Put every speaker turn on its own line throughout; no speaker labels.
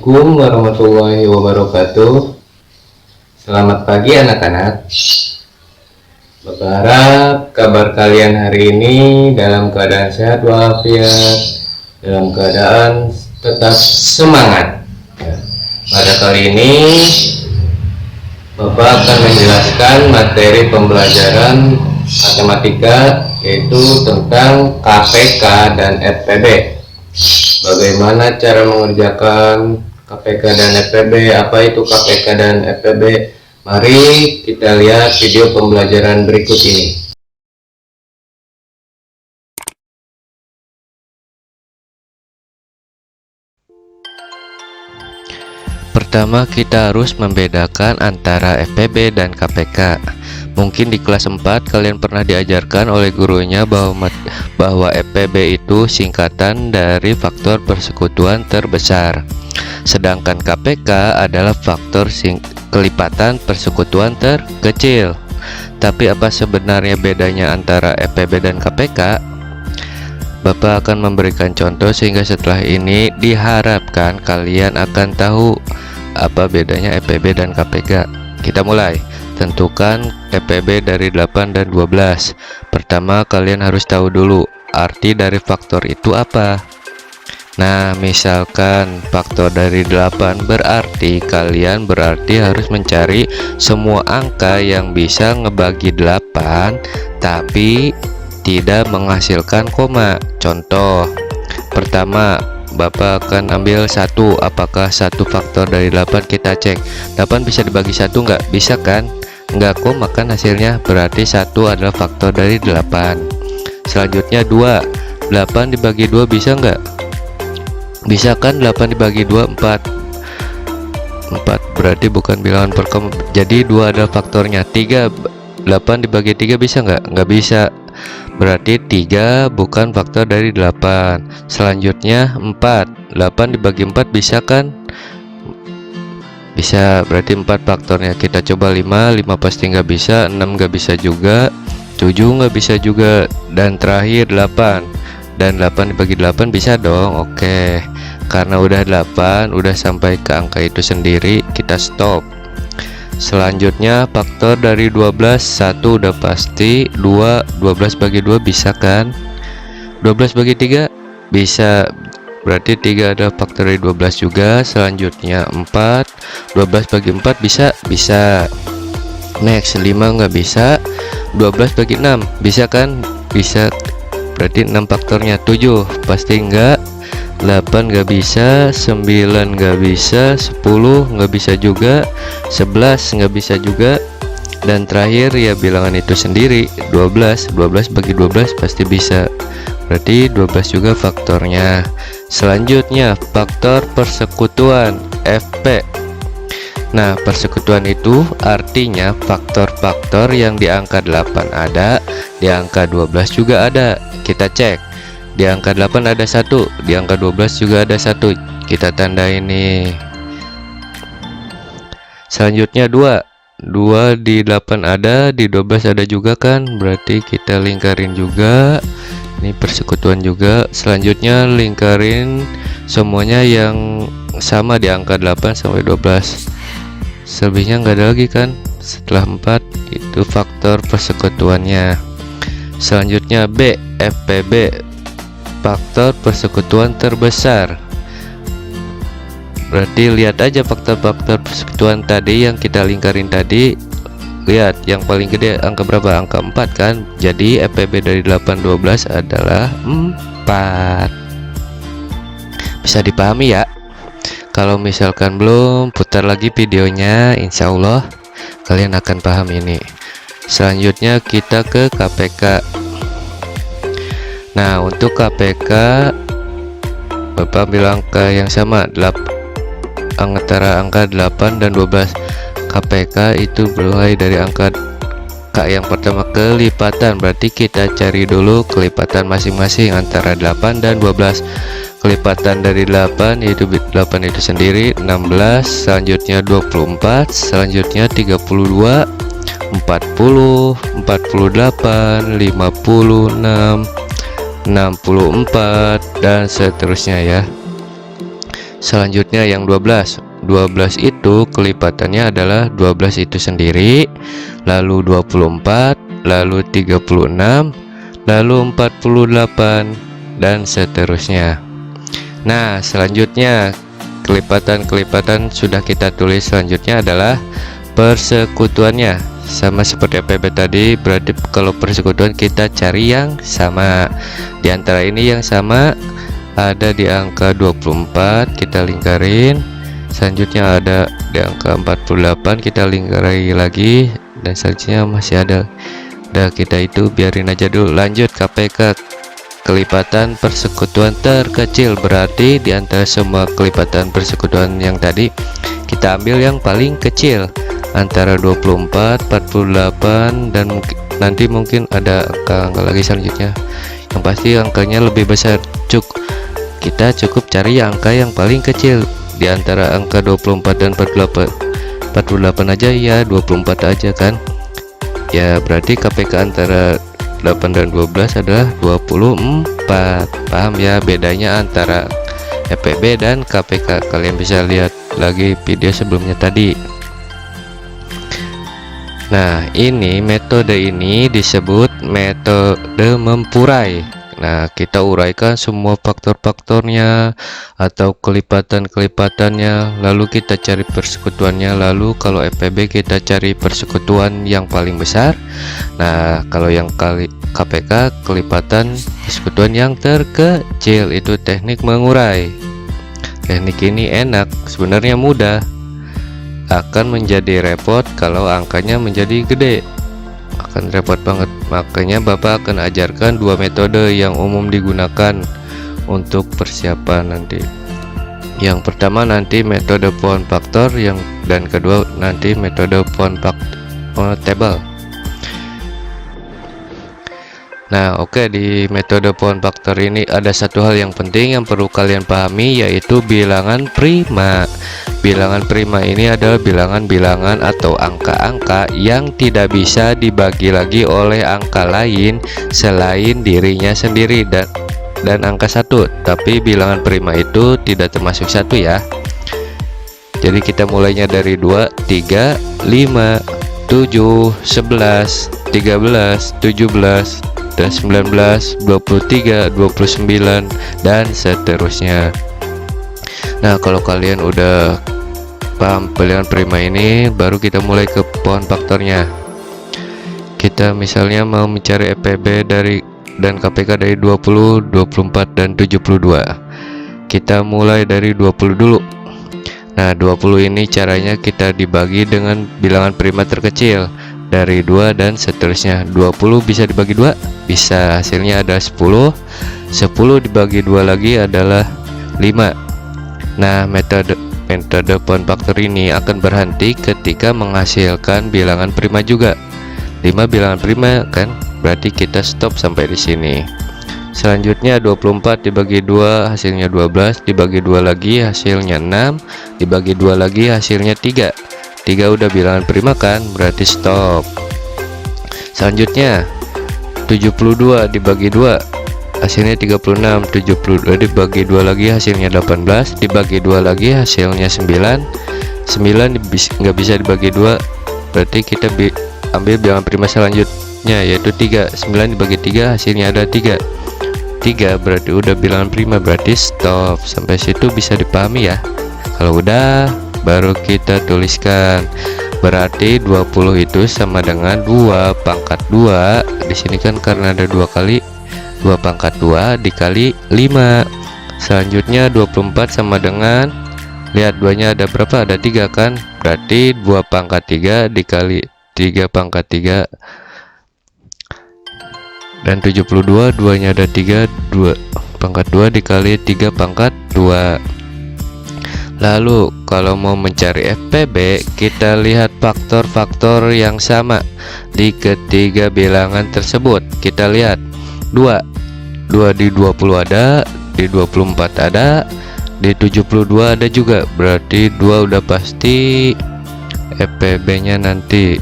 Assalamualaikum warahmatullahi wabarakatuh. Selamat pagi anak-anak. Berharap kabar kalian hari ini dalam keadaan sehat walafiat, dalam keadaan tetap semangat. Pada kali ini Bapak akan menjelaskan materi pembelajaran matematika, yaitu tentang KPK dan FPB. Bagaimana cara mengerjakan KPK dan FPB? Apa itu KPK dan FPB? Mari kita lihat video pembelajaran berikut ini.
Pertama, kita harus membedakan antara FPB dan KPK. Mungkin di kelas 4 kalian pernah diajarkan oleh gurunya bahwa FPB itu singkatan dari faktor persekutuan terbesar. Sedangkan KPK adalah faktor kelipatan persekutuan terkecil. Tapi apa sebenarnya bedanya antara FPB dan KPK? Bapak akan memberikan contoh sehingga setelah ini diharapkan kalian akan tahu apa bedanya FPB dan KPK. Kita mulai. Tentukan FPB dari 8 dan 12. Pertama, kalian harus tahu dulu arti dari faktor itu apa. Nah, misalkan faktor dari 8 berarti kalian harus mencari semua angka yang bisa ngebagi 8 tapi tidak menghasilkan koma. Contoh pertama, Bapak akan ambil 1. Apakah 1 faktor dari 8? Kita cek 8 bisa dibagi 1 nggak? Bisa kan? Nggak koma kan hasilnya, berarti 1 adalah faktor dari 8. Selanjutnya 2. 8 dibagi 2 bisa nggak? Bisa kan? 8 dibagi 2 4 berarti bukan bilangan per koma, jadi 2 adalah faktornya. 3. 8 dibagi 3 bisa nggak? Nggak bisa, berarti 3 bukan faktor dari 8. Selanjutnya 4. 8 dibagi 4 bisa kan? Bisa, berarti 4 faktornya. Kita coba 5 pasti nggak bisa, 6 nggak bisa juga, 7 nggak bisa juga, dan terakhir 8. Dan 8 dibagi 8 bisa dong. Oke, karena udah 8, udah sampai ke angka itu sendiri, kita stop. Selanjutnya faktor dari 12, 1 udah pasti, 2, 12 bagi 2 bisa kan? 12 bagi 3 bisa, berarti 3 adalah faktor dari 12 juga. Selanjutnya 4, 12 bagi 4 bisa? Bisa. Next, 5 nggak bisa. 12 bagi 6 bisa kan? Bisa, berarti 6 faktornya. 7 pasti enggak, 8 nggak bisa, 9 nggak bisa, 10 nggak bisa juga, 11 nggak bisa juga, dan terakhir ya bilangan itu sendiri, 12 bagi 12 pasti bisa, berarti 12 juga faktornya. Selanjutnya faktor persekutuan FP. Nah, persekutuan itu artinya faktor-faktor yang di angka 8 ada, di angka 12 juga ada. Kita cek, di angka 8 ada 1, di angka 12 juga ada 1, kita tanda ini. Selanjutnya 2 di 8 ada, di 12 ada juga kan, berarti kita lingkarin juga. Ini persekutuan juga. Selanjutnya lingkarin semuanya yang sama di angka 8 sampai 12. Selebihnya nggak ada lagi kan. Setelah 4 itu faktor persekutuannya. Selanjutnya B, FPB, faktor persekutuan terbesar. Berarti lihat aja faktor-faktor persekutuan tadi yang kita lingkarin tadi. Lihat yang paling gede angka berapa? Angka 4 kan. Jadi FPB dari 8 12 adalah 4. Bisa dipahami ya? Kalau misalkan belum, putar lagi videonya, insya Allah kalian akan paham ini. Selanjutnya kita ke KPK. Nah, untuk KPK Bapak ambil angka yang sama, antara angka 8 dan 12. KPK itu mulai dari angka K yang pertama kelipatan, berarti kita cari dulu kelipatan masing-masing antara 8 dan 12. Kelipatan dari 8 yaitu 8 itu sendiri 16, selanjutnya 24, selanjutnya 32, 40, 48, 56, 64 dan seterusnya ya. Selanjutnya yang 12. 12 itu kelipatannya adalah 12 itu sendiri, lalu 24, lalu 36, lalu 48, dan seterusnya. Nah, selanjutnya kelipatan-kelipatan sudah kita tulis. Selanjutnya adalah persekutuannya. Sama seperti FPB tadi, berarti kalau persekutuan kita cari yang sama. Di antara ini yang sama ada di angka 24, kita lingkarin. Selanjutnya ada di angka 48, kita lingkari lagi, dan selanjutnya masih ada. Udah, kita itu biarin aja dulu. Lanjut KPK. Kelipatan persekutuan terkecil, berarti di antara semua kelipatan persekutuan yang tadi kita ambil yang paling kecil antara 24, 48, dan nanti mungkin ada angka lagi selanjutnya. Yang pasti angkanya lebih besar. Kita cukup cari angka yang paling kecil di antara angka 24 dan 48. 48 aja ya, 24 aja kan. Ya, berarti KPK antara 8 dan 12 adalah 24. Paham ya bedanya antara FPB dan KPK? Kalian bisa lihat lagi video sebelumnya tadi. Nah, ini metode ini disebut metode mempurai. Nah, kita uraikan semua faktor-faktornya atau kelipatan-kelipatannya, lalu kita cari persekutuannya. Lalu kalau FPB kita cari persekutuan yang paling besar. Nah, kalau yang KPK kelipatan persekutuan yang terkecil. Itu teknik mengurai. Teknik ini enak, sebenarnya mudah. Akan menjadi repot kalau angkanya menjadi gede. Akan repot banget. Makanya Bapak akan ajarkan dua metode yang umum digunakan untuk persiapan nanti. Yang pertama nanti metode pohon faktor, dan kedua nanti metode pohon table. Nah, oke, di metode pohon faktor ini ada satu hal yang penting yang perlu kalian pahami, yaitu bilangan prima. Bilangan prima ini adalah bilangan-bilangan atau angka-angka yang tidak bisa dibagi lagi oleh angka lain selain dirinya sendiri dan angka satu. Tapi bilangan prima itu tidak termasuk satu ya. Jadi kita mulainya dari 2, 3, 5, 7, 11, 13, 17, dan 19, 23, 29, dan seterusnya. Nah, kalau kalian udah paham bilangan prima ini, baru kita mulai ke pohon faktornya. Kita misalnya mau mencari FPB dan KPK dari 20, 24, dan 72. Kita mulai dari 20 dulu. Nah, 20 ini caranya kita dibagi dengan bilangan prima terkecil dari 2 dan seterusnya. 20 bisa dibagi 2, bisa, hasilnya ada 10. 10 dibagi 2 lagi adalah 5. Nah, metode pohon faktor ini akan berhenti ketika menghasilkan bilangan prima juga. 5 bilangan prima kan, berarti kita stop sampai di sini. Selanjutnya 24 dibagi 2 hasilnya 12, dibagi 2 lagi hasilnya 6, dibagi 2 lagi hasilnya 3. 3 udah bilangan prima kan, berarti stop. Selanjutnya 72 dibagi 2 hasilnya 36, 72 dibagi 2 lagi hasilnya 18, dibagi 2 lagi hasilnya 9. 9 nggak bisa dibagi 2, berarti kita ambil bilangan prima selanjutnya yaitu 3. 9 dibagi 3 hasilnya ada 3. 3 berarti udah bilangan prima, berarti stop. Sampai situ bisa dipahami ya. Kalau udah, baru kita tuliskan. Berarti 20 itu sama dengan 2 pangkat 2. Di sini kan karena ada 2 kali, 2 pangkat 2 dikali 5. Selanjutnya 24 sama dengan, lihat 2 nya ada berapa, ada 3 kan, berarti 2 pangkat 3 dikali 3 pangkat 3. Dan 72 2 nya ada 3, 2 pangkat 2 dikali 3 pangkat 2. Lalu kalau mau mencari FPB, kita lihat faktor-faktor yang sama di ketiga bilangan tersebut. Kita lihat 2 di 20 ada, di 24 ada, di 72 ada juga, berarti 2 udah pasti FPB nya nanti.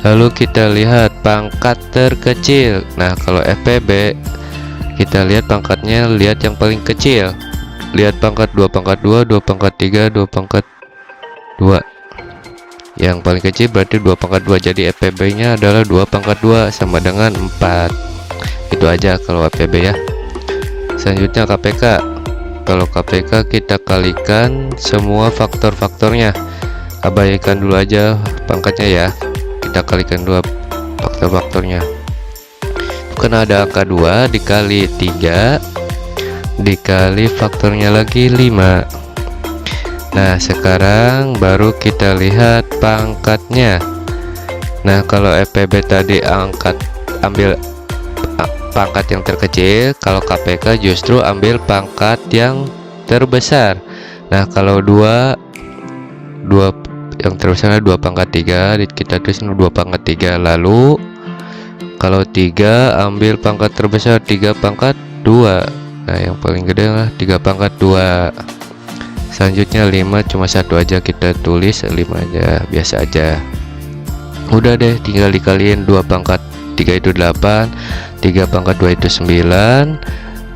Lalu kita lihat pangkat terkecil. Nah, kalau FPB kita lihat pangkatnya, lihat yang paling kecil. lihat pangkat 2 pangkat 2 2 pangkat 3 2 pangkat 2. Yang paling kecil berarti 2 pangkat 2, jadi FPB nya adalah 2 pangkat 2 sama dengan 4. Itu aja kalau FPB ya. Selanjutnya KPK. Kalau KPK kita kalikan semua faktor-faktornya, abaikan dulu aja pangkatnya ya, kita kalikan dua faktor-faktornya. Karena ada angka 2 dikali 3 dikali faktornya lagi 5. Nah sekarang baru kita lihat pangkatnya. Nah kalau FPB tadi ambil pangkat yang terkecil, kalau KPK justru ambil pangkat yang terbesar. Nah kalau 2 yang terbesar 2 pangkat 3, kita tulis 2 pangkat 3. Lalu kalau 3 ambil pangkat terbesar 3 pangkat 2. Nah yang paling gede lah 3 pangkat 2. Selanjutnya 5 cuma satu aja, kita tulis 5 aja, biasa aja. Udah deh, tinggal dikaliin 2 pangkat 3 itu 8, 3 pangkat 2 itu 9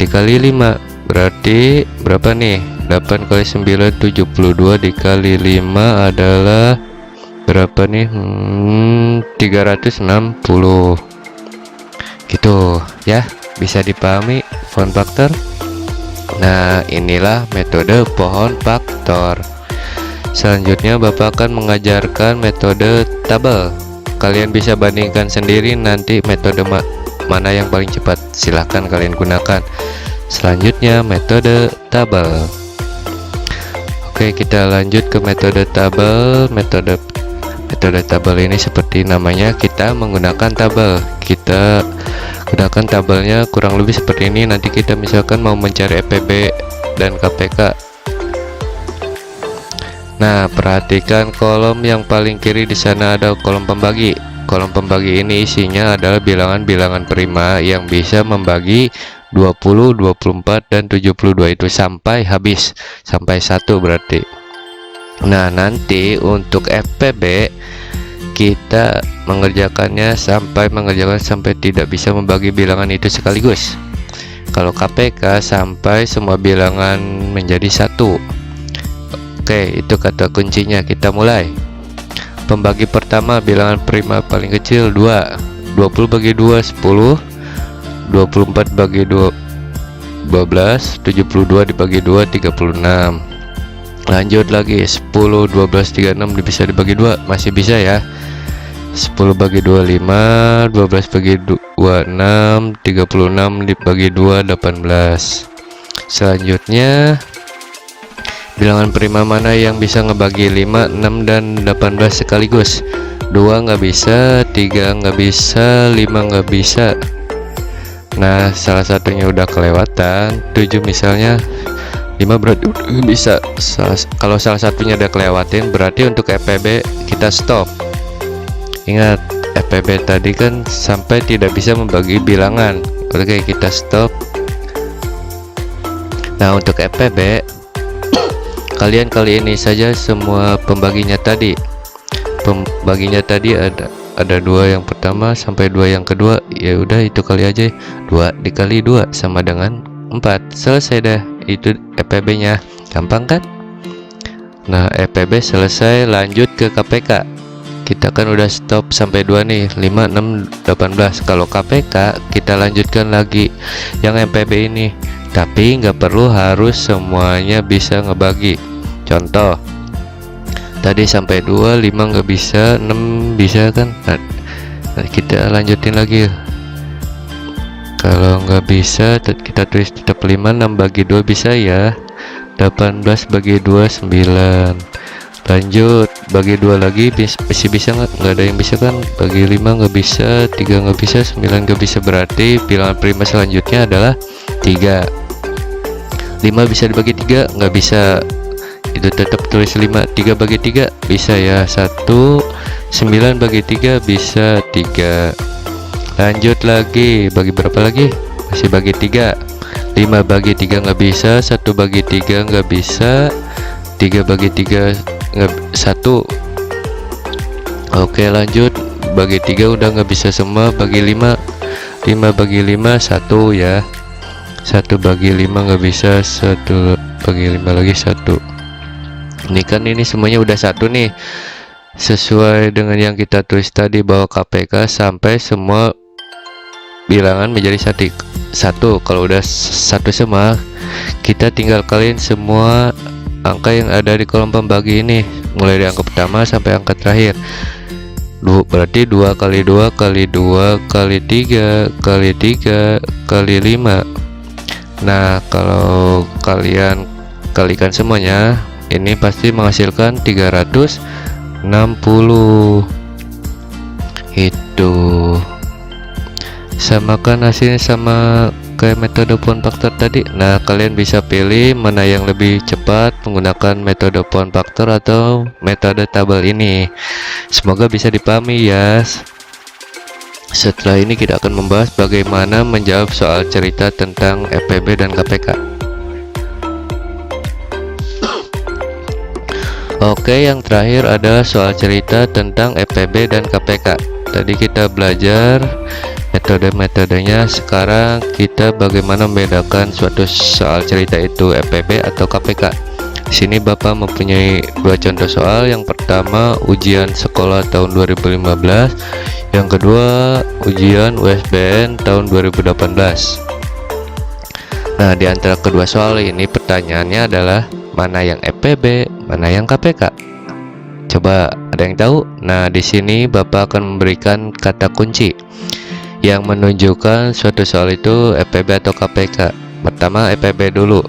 dikali 5 berarti berapa nih? 8 kali 9 72 dikali 5 adalah berapa nih? 360 gitu ya, bisa dipahami pohon faktor. Nah inilah metode pohon faktor. Selanjutnya Bapak akan mengajarkan metode tabel. Kalian bisa bandingkan sendiri nanti metode mana yang paling cepat, silahkan kalian gunakan. Selanjutnya metode tabel. Oke, kita lanjut ke metode tabel. Metode tabel ini seperti namanya, kita menggunakan tabel. Kita gunakan tabelnya kurang lebih seperti ini. Nanti kita misalkan mau mencari FPB dan KPK. Nah, perhatikan kolom yang paling kiri, di sana ada kolom pembagi. Kolom pembagi ini isinya adalah bilangan-bilangan prima yang bisa membagi 20, 24 dan 72 itu sampai habis, sampai 1 berarti. Nah, nanti untuk FPB kita mengerjakan sampai tidak bisa membagi bilangan itu sekaligus. Kalau KPK sampai semua bilangan menjadi 1. Oke, itu kata kuncinya. Kita mulai. Pembagi pertama, bilangan prima paling kecil 2. 20 bagi 2 10, 24 bagi 2 12, 72 dibagi 2 36. Lanjut lagi, 10 12 36 bisa dibagi 2, masih bisa ya. 10 bagi 2 5, 12 bagi 2 6, 36 dibagi 2 18. Selanjutnya bilangan prima mana yang bisa ngebagi 5, 6, dan 18 sekaligus? 2 nggak bisa, 3 nggak bisa, 5 nggak bisa. Nah, salah satunya udah kelewatan, 7 misalnya. 5 berarti udah bisa. Kalau salah satunya udah kelewatin, berarti untuk FPB kita stop. Ingat, FPB tadi kan sampai tidak bisa membagi bilangan. Oke, kita stop. Nah, untuk FPB kalian kali ini saja semua pembaginya tadi. Pembaginya tadi ada 2 yang pertama sampai 2 yang kedua. Ya udah, itu kali aja. 2 dikali 2 sama dengan 4. Selesai dah. Itu FPB nya. Gampang kan? Nah, FPB selesai, lanjut ke KPK. Kita kan udah stop sampai 2 nih, 5, 6, 18. Kalau KPK kita lanjutkan lagi yang FPB ini. Tapi nggak perlu harus semuanya bisa ngebagi. Contoh, tadi sampai 2, 5 nggak bisa, 6 bisa kan? Nah, kita lanjutin lagi. Kalau nggak bisa, kita tulis tetap 5, 6 bagi 2 bisa ya. 18 bagi 2 9. Lanjut, bagi 2 lagi masih bisa nggak ada yang bisa kan? Bagi 5 nggak bisa, 3 nggak bisa, 9 nggak bisa, berarti bilangan prima selanjutnya adalah 3. 5 bisa dibagi 3, nggak bisa, itu tetap tulis 5. 3 bagi 3 bisa ya, 1. 9 bagi 3 bisa 3. Lanjut lagi, bagi berapa lagi? Masih bagi 3. 5 bagi 3 nggak bisa, 1 bagi 3 nggak bisa, 3 bagi 3 nggak 1. Oke, lanjut, bagi 3 udah nggak bisa semua. Bagi 5, 5 bagi 5 1 ya. 1 bagi 5 nggak bisa, 1 bagi 5 lagi 1. Ini kan ini semuanya udah 1 nih, sesuai dengan yang kita tulis tadi bahwa KPK sampai semua bilangan menjadi 1. Kalau udah 1 semua, kita tinggal kaliin semua angka yang ada di kolom pembagi ini, mulai dari angka pertama sampai angka terakhir. Berarti 2 kali 2 kali 2 kali 3 kali 3 kali 5. Nah, kalau kalian kalikan semuanya, ini pasti menghasilkan 360. Itu samakan hasilnya sama kayak metode poin faktor tadi. Nah, kalian bisa pilih mana yang lebih cepat menggunakan metode poin faktor atau metode tabel ini. Semoga bisa dipahami ya. Setelah ini kita akan membahas bagaimana menjawab soal cerita tentang FPB dan KPK. Oke, yang terakhir adalah soal cerita tentang FPB dan KPK. Tadi kita belajar metode-metodenya, sekarang kita bagaimana membedakan suatu soal cerita itu FPB atau KPK. Di sini Bapak mempunyai 2 contoh soal. Yang pertama ujian sekolah tahun 2015, yang kedua ujian USBN tahun 2018. Nah, di antara kedua soal ini pertanyaannya adalah mana yang FPB, mana yang KPK. Coba ada yang tahu? Nah, di sini Bapak akan memberikan kata kunci yang menunjukkan suatu soal itu FPB atau KPK. Pertama FPB dulu.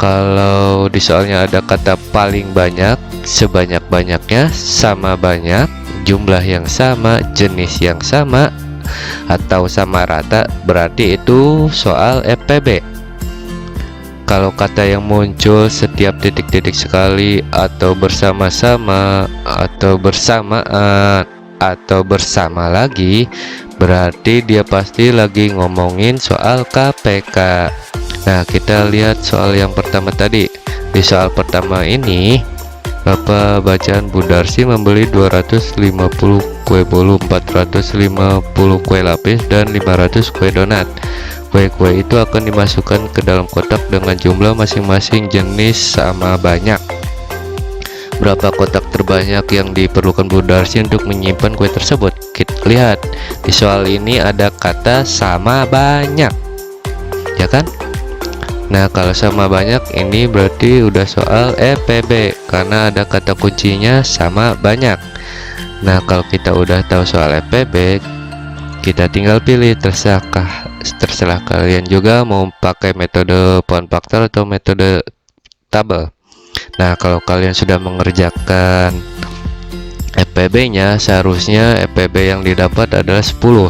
Kalau di soalnya ada kata paling banyak, sebanyak-banyaknya, sama banyak, jumlah yang sama, jenis yang sama, atau sama rata, berarti itu soal FPB. Kalau kata yang muncul setiap titik-titik sekali, atau bersama-sama, atau bersamaan, atau bersama lagi, berarti dia pasti lagi ngomongin soal KPK. Nah, kita lihat soal yang pertama tadi. Di soal pertama ini Bapak bacaan Bu Darsi membeli 250 kue bolu, 450 kue lapis, dan 500 kue donat. Kue-kue itu akan dimasukkan ke dalam kotak dengan jumlah masing-masing jenis sama banyak. Berapa kotak terbanyak yang diperlukan Bu Darsi untuk menyimpan kue tersebut? Kita lihat di soal ini ada kata sama banyak, ya kan? Nah, kalau sama banyak ini berarti udah soal FPB karena ada kata kuncinya sama banyak. Nah, kalau kita udah tahu soal FPB, kita tinggal pilih, terserah kalian juga mau pakai metode poin faktor atau metode tabel. Nah, kalau kalian sudah mengerjakan FPB-nya, seharusnya FPB yang didapat adalah 10.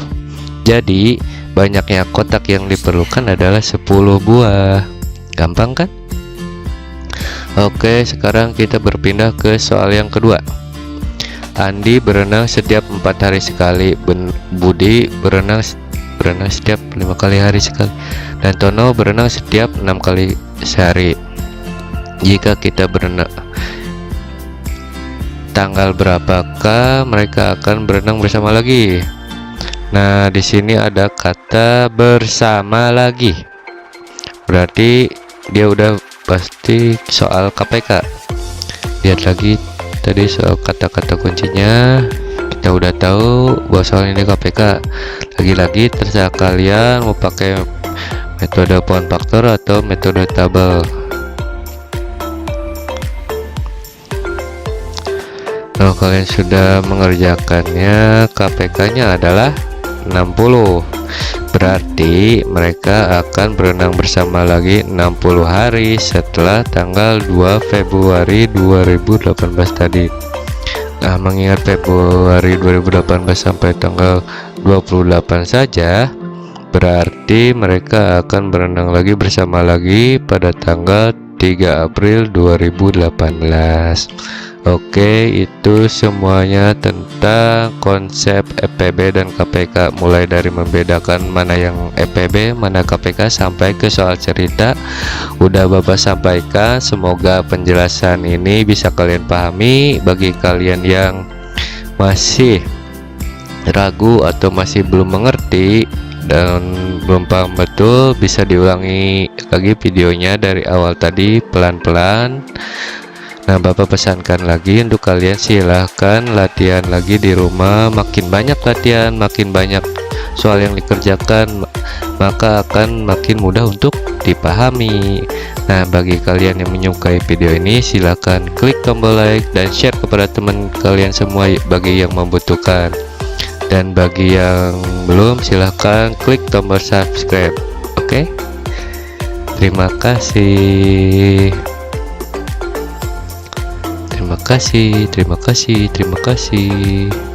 Jadi, banyaknya kotak yang diperlukan adalah 10 buah. Gampang kan? Oke, sekarang kita berpindah ke soal yang kedua. Andi berenang setiap 4 hari sekali, Budi berenang setiap 5 kali hari sekali, dan Tono berenang setiap 6 kali sehari. Jika kita berenang, tanggal berapakah mereka akan berenang bersama lagi? Nah, di sini ada kata bersama lagi. Berarti dia udah pasti soal KPK. Lihat lagi tadi soal kata-kata kuncinya, kita udah tahu bahwa soal ini KPK. Lagi-lagi terserah kalian mau pakai metode poin faktor atau metode tabel. Kalau kalian sudah mengerjakannya, KPK-nya adalah 60. Berarti mereka akan berenang bersama lagi 60 hari setelah tanggal 2 Februari 2018 tadi. Nah, mengingat Februari 2018 sampai tanggal 28 saja, berarti mereka akan berenang lagi bersama lagi pada tanggal 3 April 2018. Oke, itu semuanya tentang konsep FPB dan KPK, mulai dari membedakan mana yang FPB, mana KPK, sampai ke soal cerita udah Bapak sampaikan. Semoga penjelasan ini bisa kalian pahami. Bagi kalian yang masih ragu atau masih belum mengerti dan belum paham betul, bisa diulangi lagi videonya dari awal tadi pelan-pelan. Nah, Bapak pesankan lagi untuk kalian, silahkan latihan lagi di rumah. Makin banyak latihan, makin banyak soal yang dikerjakan, maka akan makin mudah untuk dipahami. Nah, bagi kalian yang menyukai video ini, silahkan klik tombol like dan share kepada teman kalian semua bagi yang membutuhkan. Dan bagi yang belum, silahkan klik tombol subscribe. Oke, terima kasih. Terima kasih.